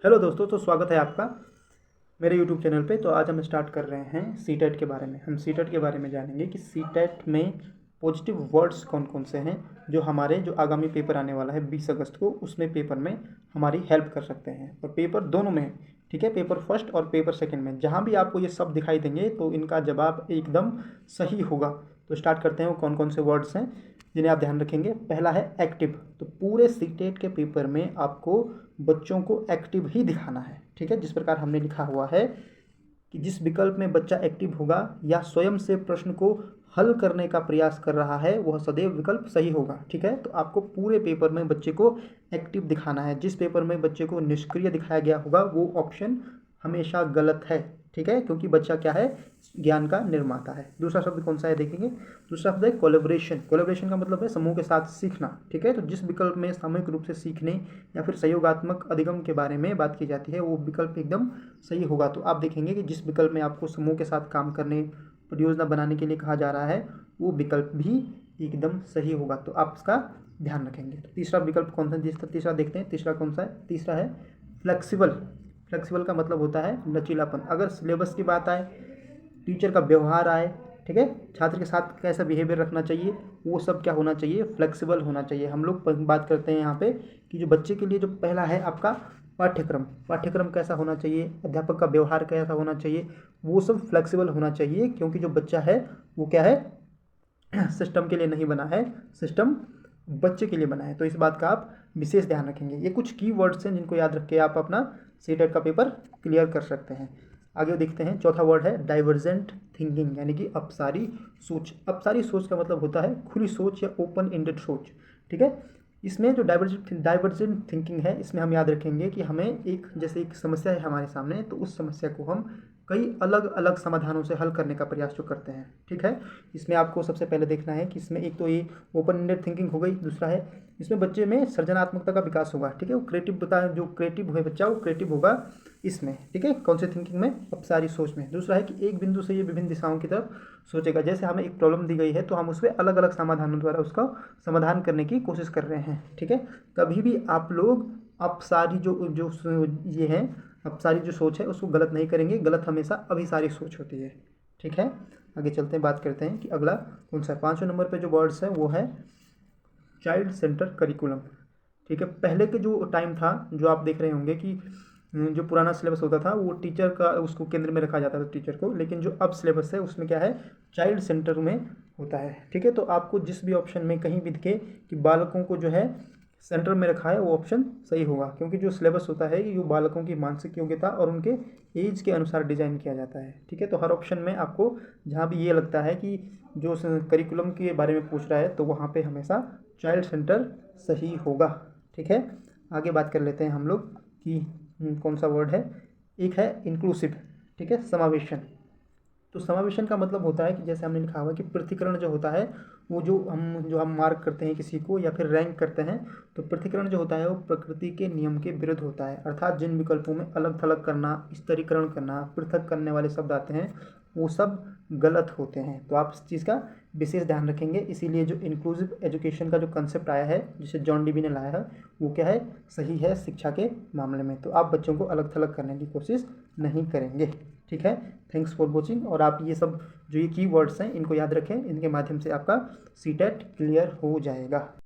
Hello दोस्तों, तो स्वागत है आपका मेरे यूट्यूब चैनल पे। तो आज हम स्टार्ट कर रहे हैं सीटेट के बारे में। हम सीटेट के बारे में जानेंगे कि सीटेट में पॉजिटिव वर्ड्स कौन कौन से हैं जो हमारे जो आगामी पेपर आने वाला है 20 अगस्त को, उसमें पेपर में हमारी हेल्प कर सकते हैं। और पेपर दोनों में है, ठीक है, पेपर फर्स्ट और पेपर सेकंड में जहाँ भी आपको ये सब दिखाई देंगे तो इनका जवाब एकदम सही होगा। तो स्टार्ट करते हैं वो कौन कौन से वर्ड्स हैं जिन्हें आप ध्यान रखेंगे। पहला है एक्टिव। तो पूरे सीटेट के पेपर में आपको बच्चों को एक्टिव ही दिखाना है, ठीक है। जिस प्रकार हमने लिखा हुआ है कि जिस विकल्प में बच्चा एक्टिव होगा या स्वयं से प्रश्न को हल करने का प्रयास कर रहा है वह सदैव विकल्प सही होगा, ठीक है। तो आपको पूरे पेपर में बच्चे को एक्टिव दिखाना है। जिस पेपर में बच्चे को निष्क्रिय दिखाया गया होगा वो ऑप्शन हमेशा गलत है, ठीक है, क्योंकि बच्चा क्या है, ज्ञान का निर्माता है। दूसरा शब्द कौन सा है देखेंगे। दूसरा शब्द है कोलेब्रेशन। कोलेब्रेशन का मतलब है समूह के साथ सीखना, ठीक है। तो जिस विकल्प में सामूहिक रूप से सीखने या फिर सहयोगात्मक अधिगम के बारे में बात की जाती है वो विकल्प एकदम सही होगा। तो आप देखेंगे कि जिस विकल्प में आपको समूह के साथ काम करने, परियोजना बनाने के लिए कहा जा रहा है वो विकल्प भी एकदम सही होगा। तो आप इसका ध्यान रखेंगे। तो तीसरा विकल्प कौन सा, तीसरा देखते हैं। तीसरा कौन सा है, तीसरा है फ्लेक्सिबल। फ्लेक्सिबल का मतलब होता है लचीलापन। अगर सिलेबस की बात आए, टीचर का व्यवहार आए, ठीक है, छात्र के साथ कैसा बिहेवियर रखना चाहिए, वो सब क्या होना चाहिए, फ्लेक्सिबल होना चाहिए। हम लोग बात करते हैं यहाँ पे कि जो बच्चे के लिए जो पहला है आपका पाठ्यक्रम, पाठ्यक्रम कैसा होना चाहिए, अध्यापक का व्यवहार कैसा होना चाहिए, वो सब फ्लेक्सिबल होना चाहिए। क्योंकि जो बच्चा है वो क्या है, सिस्टम के लिए नहीं बना है, सिस्टम बच्चे के लिए बना है। तो इस बात का आप विशेष ध्यान रखेंगे। ये कुछ की वर्ड्स हैं जिनको याद रख के आप अपना सीटेट का पेपर क्लियर कर सकते हैं। आगे देखते हैं। चौथा वर्ड है डाइवर्जेंट थिंकिंग, यानी कि अपसारी सोच। अपसारी सोच का मतलब होता है खुली सोच या ओपन एंडेड सोच, ठीक है। इसमें जो डाइवर्जेंट थिंकिंग है इसमें हम याद रखेंगे कि हमें एक, जैसे एक समस्या है हमारे सामने, तो उस समस्या को हम कई अलग अलग समाधानों से हल करने का प्रयास जो करते हैं, ठीक है। इसमें आपको सबसे पहले देखना है कि इसमें एक तो ये ओपन एंडेड थिंकिंग हो गई। दूसरा है इसमें बच्चे में सृजनात्मकता का विकास होगा, ठीक है। वो क्रिएटिव बता, जो क्रिएटिव है बच्चा वो क्रिएटिव होगा इसमें, ठीक है। कौन सी थिंकिंग में, अपसारी सोच में। दूसरा है कि एक बिंदु से ये विभिन्न दिशाओं की तरफ सोचेगा। जैसे हमें एक प्रॉब्लम दी गई है तो हम उस पर अलग अलग समाधानों द्वारा उसका समाधान करने की कोशिश कर रहे हैं, ठीक है। कभी भी आप लोग अपसारी जो जो ये है, अपसारी जो सोच है उसको गलत नहीं करेंगे। गलत हमेशा अभिसारी सोच होती है, ठीक है। आगे चलते हैं, बात करते हैं कि अगला कौन सा है। 5वें नंबर पे जो वर्ड्स है वो है चाइल्ड सेंटर करिकुलम, ठीक है। पहले के जो टाइम था, जो आप देख रहे होंगे कि जो पुराना सिलेबस होता था वो टीचर का, उसको केंद्र में रखा जाता था टीचर को, लेकिन जो अब सिलेबस है उसमें क्या है, चाइल्ड सेंटर में होता है, ठीक है। तो आपको जिस भी ऑप्शन में कहीं भी दिखे कि बालकों को जो है सेंटर में रखा है वो ऑप्शन सही होगा। क्योंकि जो सिलेबस होता है ये बालकों की मानसिक योग्यता और उनके एज के अनुसार डिज़ाइन किया जाता है, ठीक है। तो हर ऑप्शन में आपको जहाँ भी ये लगता है कि जो करिकुलम के बारे में पूछ रहा है तो वहाँ पे हमेशा चाइल्ड सेंटर सही होगा, ठीक है। आगे बात कर लेते हैं हम लोग कि कौन सा वर्ड है। एक है इंक्लूसिव, ठीक है, समावेशन। तो समावेशन का मतलब होता है कि जैसे हमने लिखा हुआ है कि पृथक्करण जो होता है वो जो हम मार्क करते हैं किसी को या फिर रैंक करते हैं, तो पृथक्करण जो होता है वो प्रकृति के नियम के विरुद्ध होता है। अर्थात जिन विकल्पों में अलग थलग करना, स्तरीकरण करना, पृथक करने वाले शब्द आते हैं वो सब गलत होते हैं। तो आप इस चीज़ का विशेष ध्यान रखेंगे। इसीलिए जो इंक्लूसिव एजुकेशन का जो कंसेप्ट आया है जिसे जॉन डीवी ने लाया है वो क्या है, सही है शिक्षा के मामले में। तो आप बच्चों को अलग थलग करने की कोशिश नहीं करेंगे, ठीक है। Thanks for watching. और आप ये सब जो ये की वर्ड्स हैं इनको याद रखें, इनके माध्यम से आपका सीटेट क्लियर हो जाएगा।